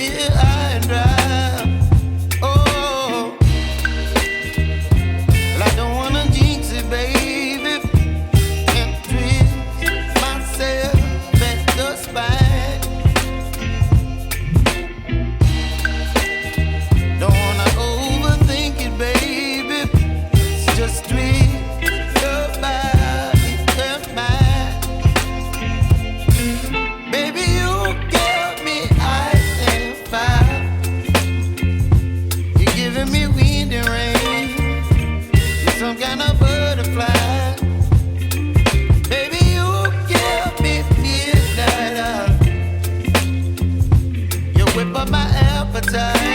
here high and dry. Oh, well, I don't wanna jinx it, baby, and twist myself at the spine. Don't wanna overthink it, baby. It's just twist your body and mine. Baby, you give me ice and fire. You're giving me wind and rain. You're some kind of butterfly. Baby, you give me midnight. You whip up my appetite.